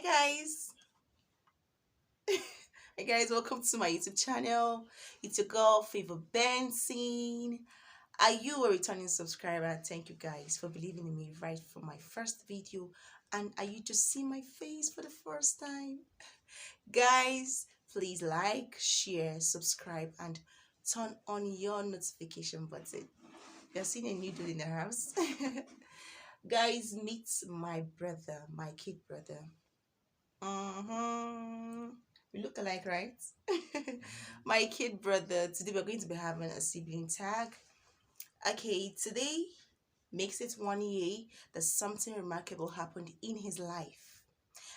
guys. Hi guys, welcome to my YouTube channel. It's your girl Favor Benson. Are you a returning subscriber? Thank you guys for believing in me right from my first video. And are you just seeing my face for the first time? Guys, please like, share, subscribe, and turn on your notification button. You're seeing a new dude in the house. Guys, meet my brother, my kid brother. Mm-hmm. We look alike, right? My kid brother. Today we're going to be having a sibling tag. Okay, today makes it 1 year that something remarkable happened in his life.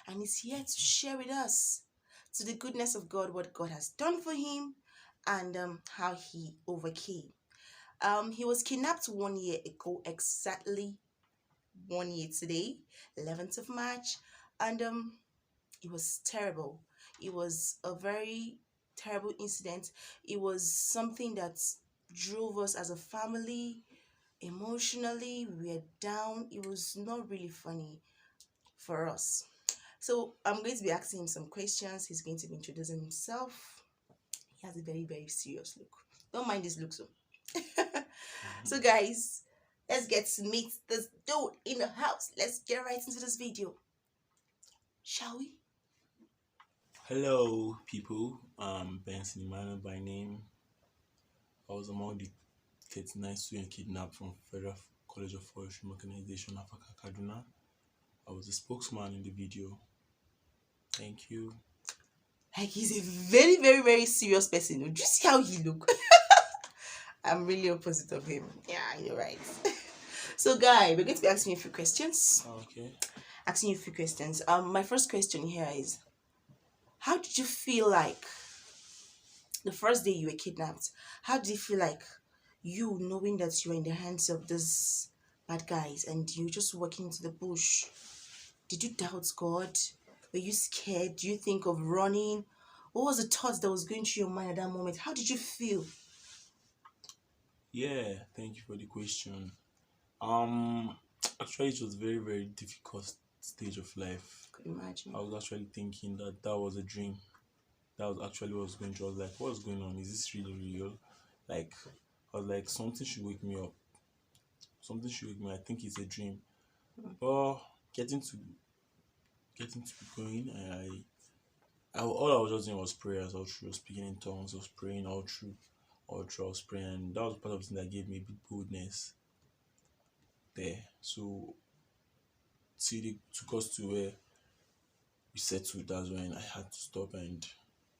And he's here to share with us to the goodness of God what God has done for him and how he overcame. He was kidnapped 1 year ago, exactly 1 year today, 11th of March. And it was terrible. It was a very terrible incident. It was something that drove us as a family emotionally. We were down. It was not really funny for us. So I'm going to be asking him some questions. He's going to be introducing himself. He has a very, very serious look. Don't mind this look, so. So guys, let's get to meet this dude in the house. Let's get right into this video. Shall we? Hello, people. Benson Emmanuel by name. I was among the 39 students kidnapped from Federal College of Forestry Mechanization, Africa, Kaduna. I was the spokesman in the video. Thank you. Like he's a very, very, very serious person. Do you see how he look? I'm really opposite of him. Yeah, you're right. So, guy, we're going to be asking you a few questions. Okay. Asking you a few questions. My first question here is, how did you feel like the first day you were kidnapped? How did you feel like you knowing that you were in the hands of these bad guys and you just walking into the bush? Did you doubt God? Were you scared? Do you think of running? What was the thoughts that was going through your mind at that moment? How did you feel? Yeah, thank you for the question. Um, Actually, it was very, very difficult stage of life. Could imagine. I was actually thinking that that was a dream. That was actually what was going through. I was like, what's going on? Is this really real? Like, I was like, something should wake me up. Something should wake me. I think it's a dream. But getting to be going, all I was just doing was prayers all through, speaking in tongues, I was praying all through, I was praying, and that was part of the thing that gave me a bit boldness there. So till it took us to where we settled, that's when I had to stop, and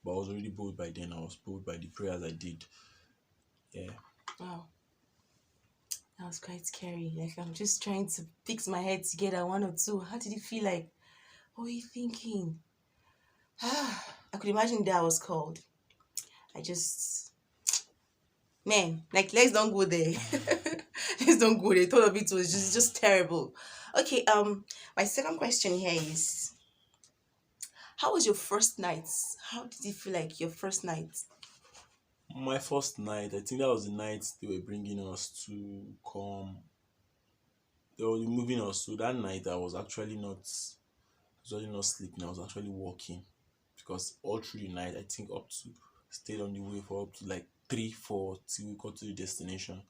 but I was already bold by then. I was bold by the prayers I did. Yeah. Wow, that was quite scary. Like I'm just trying to fix my head together, one or two. How did it feel like? What were you thinking? I could imagine that was called. I just, man, like let's don't go there. Let's don't go there. Thought of it was just terrible. Okay, my second question here is, how was your first night? How did it feel like your first night? My first night, I think that was the night they were bringing us to come. They were moving us. So that night, I was actually not sleeping. I was actually walking because all through the night, I think up to stayed on the way for up to like 3, 4 till we got to the destination.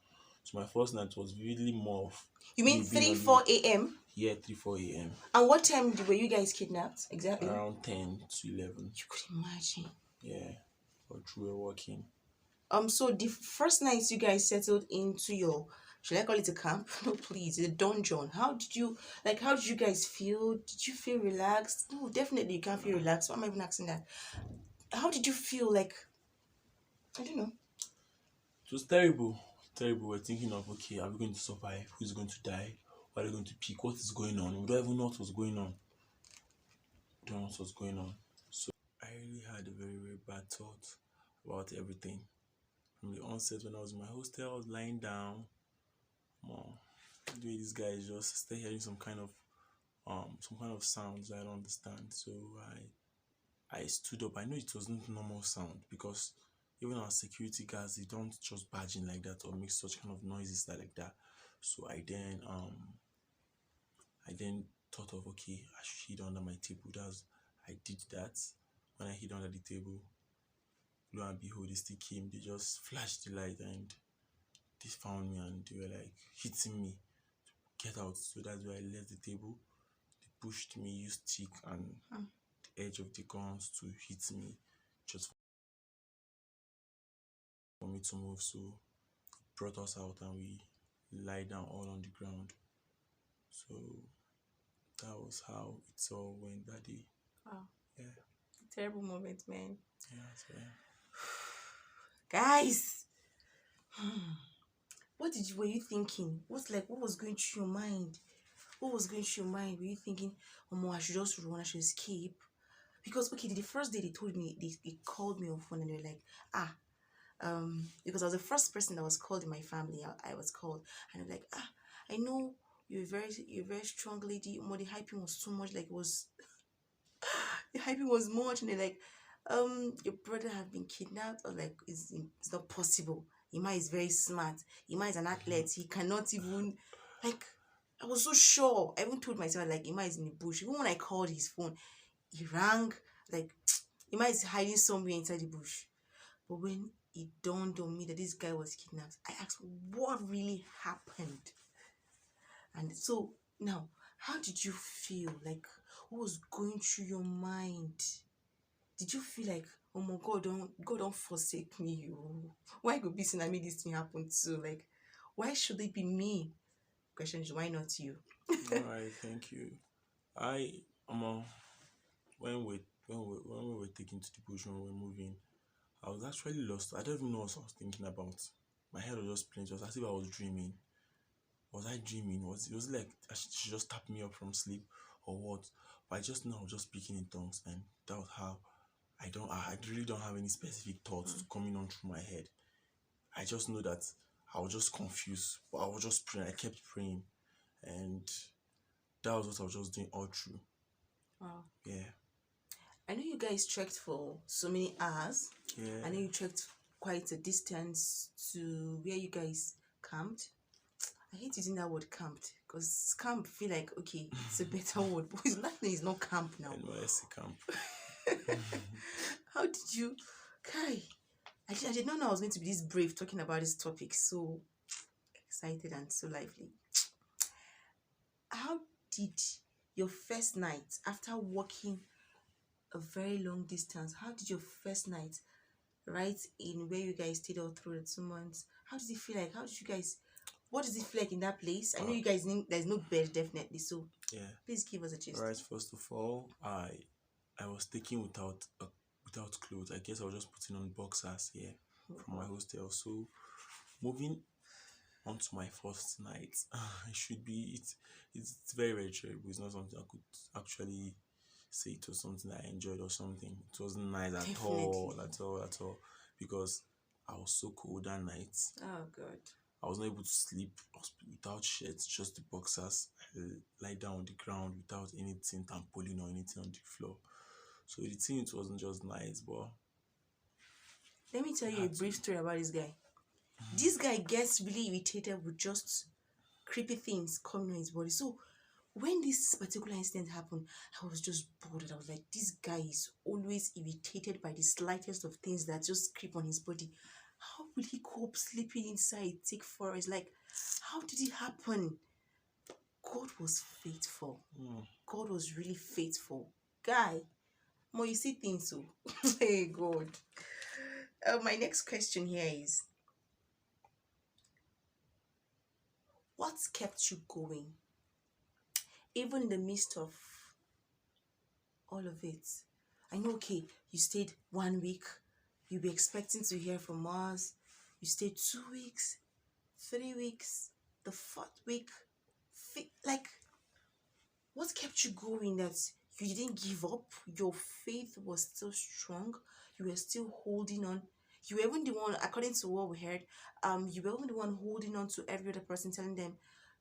So my first night was really more of You mean me being 3, on the way. 4 a.m.? Yeah, 3, 4 a.m. And what time were you guys kidnapped exactly? Around 10 to 11. You could imagine. Yeah, all through we were walking. So the first night you guys settled into your, should I call it a camp? No, please, a dungeon. How did you guys feel? Did you feel relaxed? No, definitely you can't feel relaxed. Why am I even asking that? How did you feel like, I don't know. It was terrible, terrible. We're thinking of, okay, are we going to survive? Who's going to die? What are they going to pick? What is going on? We don't even know what was going on. We don't know what was going on. So I really had a very, very bad thought about everything. From the onset, when I was in my hostel, I was lying down. Wow, the way this guy is just stay hearing some kind of sounds I don't understand. So I stood up. I know it wasn't normal sound because even our security guards, they don't just barge in like that or make such kind of noises like that. So I then thought of, okay, I should hid under my table. I did that. When I hid under the table, lo and behold, they still came. They just flashed the light and they found me and they were like hitting me. Get out. So that's why I left the table. They pushed me, used stick and Hmm. the edge of the guns to hit me just for me to move. So brought us out and we lie down all on the ground. So that was how it all went that day. Wow. Yeah, Terrible moment, man. yeah, so yeah. Guys, were you thinking? What was going through your mind? What was going through your mind? Were you thinking, oh, I should just run, I should escape? Because, okay, the first day they told me, they called me on phone and they were like, because I was the first person that was called in my family. I was called and I'm like, I know you're a very strong lady. The hyping was too much. Like it was the hyping was much, and they're like, your brother have been kidnapped. Or like, it's not possible. Ima is very smart. Ima is an athlete. He cannot even like. I was so sure. I even told myself like Ima is in the bush. Even when I called his phone, he rang like Ima is hiding somewhere inside the bush. But when it dawned on me that this guy was kidnapped, I asked what really happened. And so now, how did you feel? Like, what was going through your mind? Did you feel like, oh my God don't forsake me? Oh. Why could be saying I made this thing happen too? Like, why should it be me? Question is, why not you? All right, thank you. I when we were taken to the bush when we were moving, I was actually lost. I don't even know what I was thinking about. My head was just playing. It was as if I was dreaming. Was I dreaming? Was it was like she just tapped me up from sleep or what? But I just know I was just speaking in tongues, and that was how I really don't have any specific thoughts coming on through my head. I just know that I was just confused, but I was just praying. I kept praying, and that was what I was just doing all through. Wow. Yeah, I know you guys trekked for so many hours. I yeah. know you trekked quite a distance to where you guys camped. I hate using that word camped because camp feel like okay, it's a better word, but it's nothing is not camp now. NYSC camp. How did you Kai? I did not know I was going to be this brave talking about this topic. So excited and so lively. How did your first night after walking a very long distance, how did your first night right in where you guys stayed all through the 2 months? How did it feel like? How did you guys what does it feel like in that place? I know Uh, you guys think there's no bed definitely, so yeah. please give us a All gist. right. First of all, I was taken without clothes. I guess I was just putting on boxers here from my hostel. So moving on to my first night, it should be it's very very terrible. It's not something I could actually say it was something I enjoyed or something. It wasn't nice at all, Definitely. at all, because I was so cold that night. Oh god. I was not able to sleep. I was without shirts, just the boxers. I lie down on the ground without anything tarpaulin or anything on the floor. So the thing it wasn't just nice, but Let me tell I you a had to. brief story about this guy. This guy gets really irritated with just creepy things coming on his body. So when this particular incident happened, I was just bored. I was like, this guy is always irritated by the slightest of things that just creep on his body. How will he cope sleeping inside thick forest? Like, how did it happen? God was faithful. Hmm. God was really faithful. Guy, more you see things so. Hey God. My next question here is, what kept you going, even in the midst of all of it? I know, okay, you stayed 1 week. You'll be expecting to hear from us. You stayed 2 weeks, 3 weeks, the fourth week. Like, what kept you going that you didn't give up? Your faith was still strong. You were still holding on. You were even the one, according to what we heard, you were even the one holding on to every other person, telling them,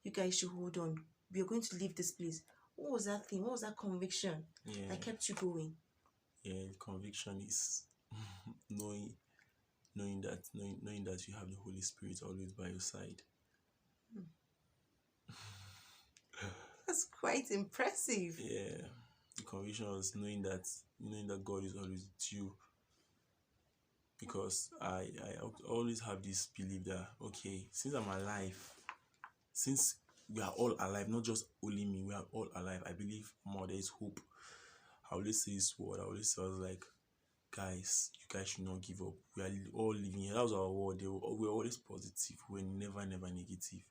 you guys should hold on. We are going to leave this place. What was that thing? What was that conviction that Yeah, kept you going? yeah. Conviction is knowing knowing that you have the Holy Spirit always by your side. That's quite impressive. Yeah, the conviction was knowing that God is always with you, because I always have this belief that, okay, since I'm alive, since we are all alive, not just only me, we are all alive. I believe more there is hope. I always say this word. I always say, I was like, guys, you guys should not give up. We are all living here. That was our word. We were always positive. We were never, never negative.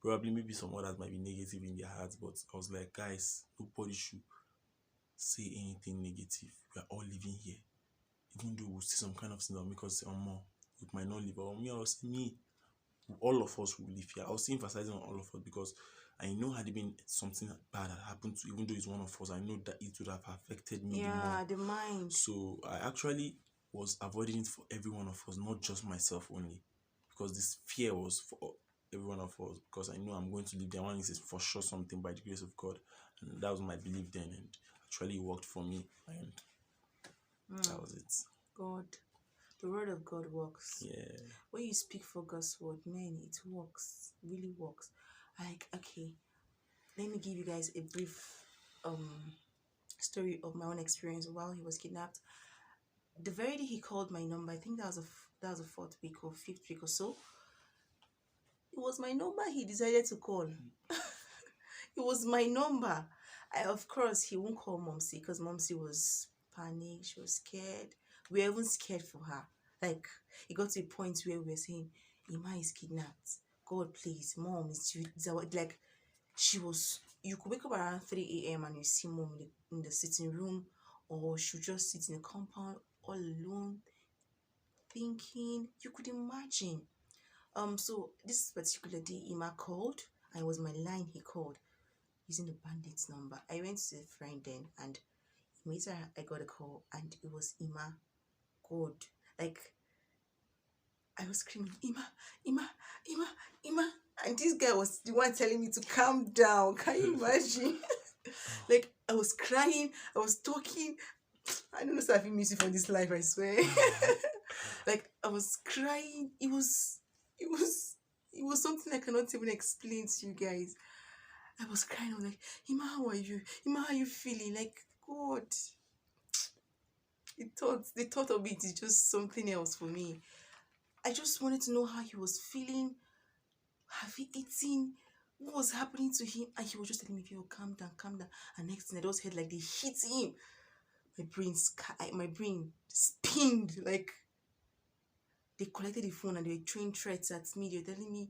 Probably maybe some others might be negative in their hearts, but I was like, guys, nobody should say anything negative. We are all living here. Even though we'll see some kind of thing that will make us say, more, we might not live. Or me, I was me, all of us will live here. I was still emphasizing on all of us, because I know had it been something bad that happened to, even though it's one of us, I know that it would have affected me the more. Yeah, the mind. So I actually was avoiding it for every one of us, not just myself only, because this fear was for every one of us. Because I know I'm going to live there. One is for sure something by the grace of God, and that was my belief then, and actually it worked for me, and that was it. God, the word of God works. Yeah. When you speak for God's word, man, it works. Really works. Like, okay, let me give you guys a brief story of my own experience while he was kidnapped. The very day he called my number, I think that was a fourth week or fifth week or so. It was my number he decided to call. It was my number. Of course, he won't call Momsy because Momsy was panicked. She was scared. We were even scared for her. Like, it got to a point where we were saying, Ima is kidnapped. God, please, Mom, like, she was, you could wake up around 3 a.m. and you see Mom in the sitting room, or she would just sit in the compound all alone, thinking. You could imagine. So this particular day, Ima called, and it was my line he called using the bandit's number. I went to a friend then, and immediately I got a call, and it was Ima. God, like, I was screaming, Ima, Ima, Ima, Ima, and this guy was the one telling me to calm down. Can you imagine? Like, I was crying, I was talking. I don't know if I've music for this life, I swear. Like, I was crying. It was something I cannot even explain to you guys. I was crying. I was like, Ima, how are you? Ima, how are you feeling? Like, God, the thought of it is just something else for me. I just wanted to know how he was feeling. Have he eaten? What was happening to him? And he was just telling me, "Yo, calm down, calm down." And next thing I just heard like they hit him. My brain spinned. Like, they collected the phone and they were throwing threats at me. They were telling me,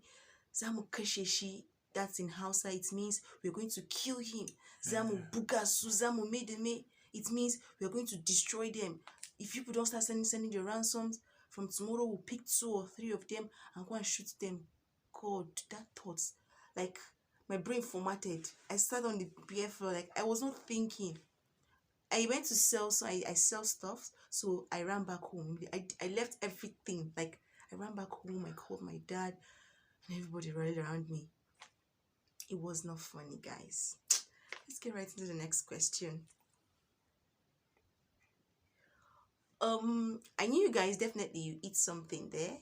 Zamu Kasheshi, that's in Hausa, it means we're going to kill him. Zamu Bugasu, Zamu Medeme, it means we're going to destroy them. If people don't start sending the ransoms, from tomorrow we'll pick 2 or 3 of them and go and shoot them. God, that thought, like, my brain formatted. I sat on the bare floor, like, I was not thinking. I went to sell, so I sell stuff. So I ran back home. I left everything. Like, I ran back home. I called my dad, and everybody rallied around me. It was not funny, guys. Let's get right into the next question. I knew you guys definitely you eat something there.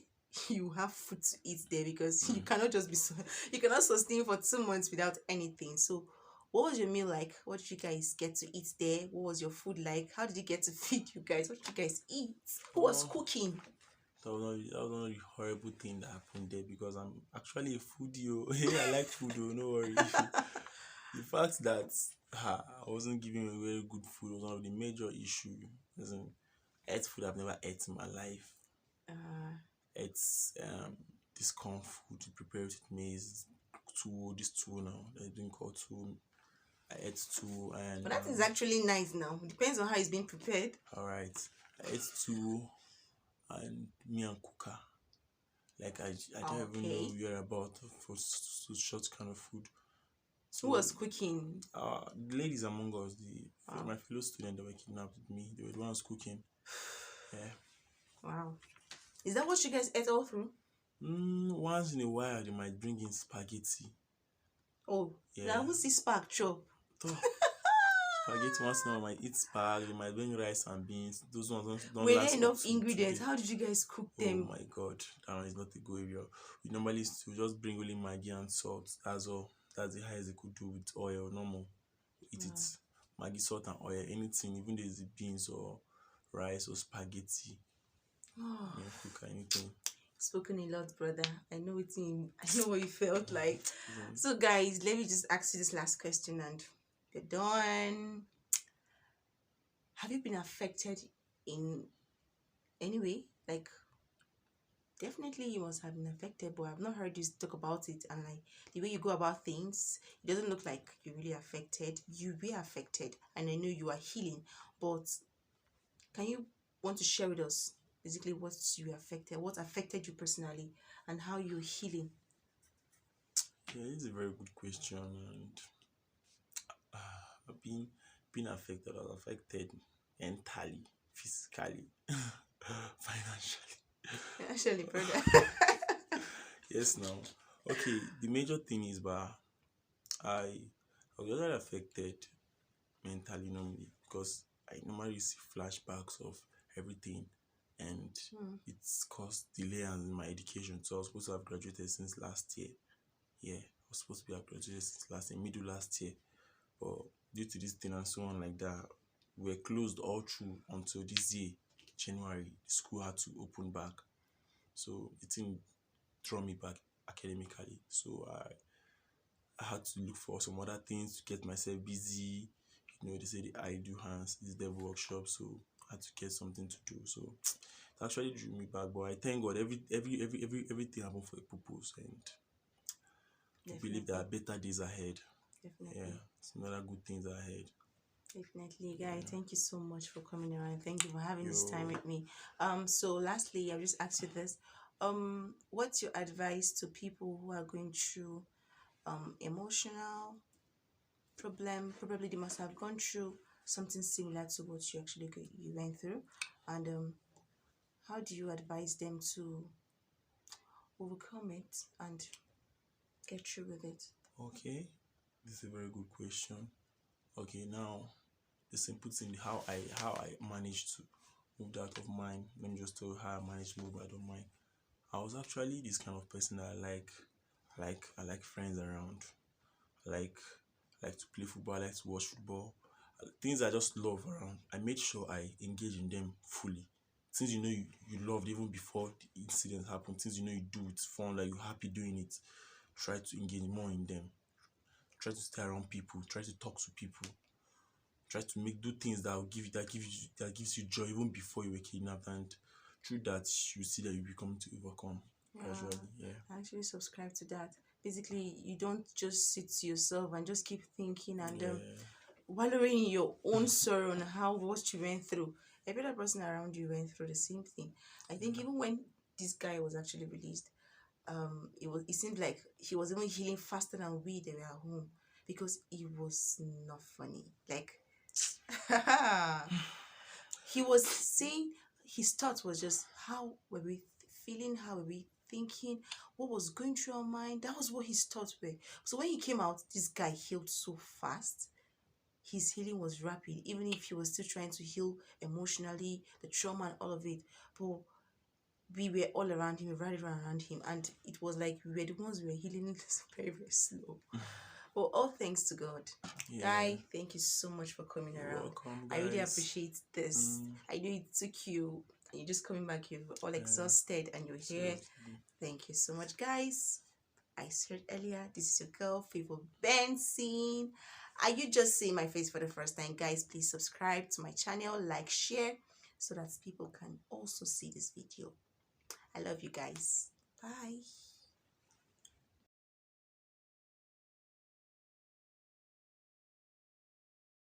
You have food to eat there because you cannot just be you cannot sustain for 2 months without anything. So what was your meal like? What did you guys get to eat there? What was your food like? How did you get to feed you guys? What did you guys eat? Who was cooking? That was not a horrible thing that happened there, because I'm actually a foodie. Oh. I like food, oh, no worry. The fact that I wasn't giving a very good food was one of the major issues. I ate food I've never ate in my life. It's this corn food prepared with maize, this two now. They're doing called two. I ate two, and But that is actually nice now. Depends on how it's being prepared. alright. I ate two, and me and cooker. Like, I don't even know you're about for such kind of food. Who was cooking? The ladies among us, my fellow students that were kidnapped with me, they were the ones cooking. Yeah. Wow. Is that what you guys ate all through? Once in a while, they might bring in spaghetti. Oh, yeah. Who see spark chop? Spaghetti, once in a while, might eat spag. They might bring rice and beans. Those ones don't Were last there enough ingredients? How did you guys cook them? Oh my God, that one is not a good area. We normally just bring only Maggi and salt. That's all. That's the highest they could do with oil, normal. Eat it. Wow. Maggi, salt, and oil, anything, even though it's beans or rice or spaghetti, Oh, yeah, cook anything. spoken a lot, brother. I know it. I know what you felt like. Even So, guys, let me just ask you this last question, and we're done. Have you been affected in any way? Like, definitely you must have been affected, but I've not heard you talk about it. And like the way you go about things, it doesn't look like you're really affected. You were affected, and I know you are healing. But can you want to share with us basically what you affected, what affected you personally, and how you're healing? yeah, it's a very good question, and being affected, I was affected mentally, physically, financially. Actually, brother. Yes, now. Okay, the major thing is, but I I was already affected mentally normally because I normally see flashbacks of everything, and Hmm. it's caused delay in my education. So I was supposed to have graduated since last year. Yeah, I was supposed to be have graduated since last year, middle last year. But due to this thing and so on like that, we were closed all through until this year, January. The school had to open back. So the thing draw me back academically. So I had to look for some other things to get myself busy. You know, they say the idle hands is devil workshop, so I had to get something to do. So it actually drew me back. But I thank God everything happened for a purpose, and I believe there are Definitely, better days ahead. Yeah, definitely. some other good things ahead. Definitely, guy. Yeah. Thank you so much for coming around. Thank you for having this time Yo, with me. So lastly, I'll just ask you this. What's your advice to people who are going through emotional problem? Probably they must have gone through something similar to what you went through. And how do you advise them to overcome it and get through with it? okay. This is a very good question. Okay, now the simple thing how I managed to move that of mine. Let me just tell you how I managed to move out of mine. I was actually this kind of person that I like friends around. I like to play football, I like to watch football. Things I just love around. I made sure I engage in them fully. Things you know you loved even before the incident happened, things you know you do, it's fun, like you're happy doing it. Try to engage more in them. Try to stay around people, try to talk to people, try to make do things that will that gives you joy even before you were kidnapped, and through that you see that you become to overcome Yeah, gradually. Yeah. I actually subscribe to that. Basically, you don't just sit to yourself and just keep thinking and Yeah. wallowing in your own sorrow and how what you went through. Every other person around you went through the same thing. I think Yeah. even when this guy was actually released, it seemed like he was even healing faster than we they were at home because it was not funny. Like he was saying his thoughts was just how were we feeling, how were we thinking, what was going through our mind. That was what his thoughts were. So when he came out, this guy healed so fast. His healing was rapid, even if he was still trying to heal emotionally, the trauma and all of it. But we were all around him, we rallied around him, and it was like we were the ones who were healing very, very slow. Well, all thanks to God. Yeah. Guy, thank you so much for coming You're around. welcome, I really guys. appreciate this. Mm, I know it took you, and you're just coming back, you're all yeah. exhausted, and you're here. Seriously. Thank you so much, guys. I said earlier, this is your girl, Favor Benson. Are you just seeing my face for the first time? Guys, please subscribe to my channel, like, share, so that people can also see this video. I love you guys. Bye.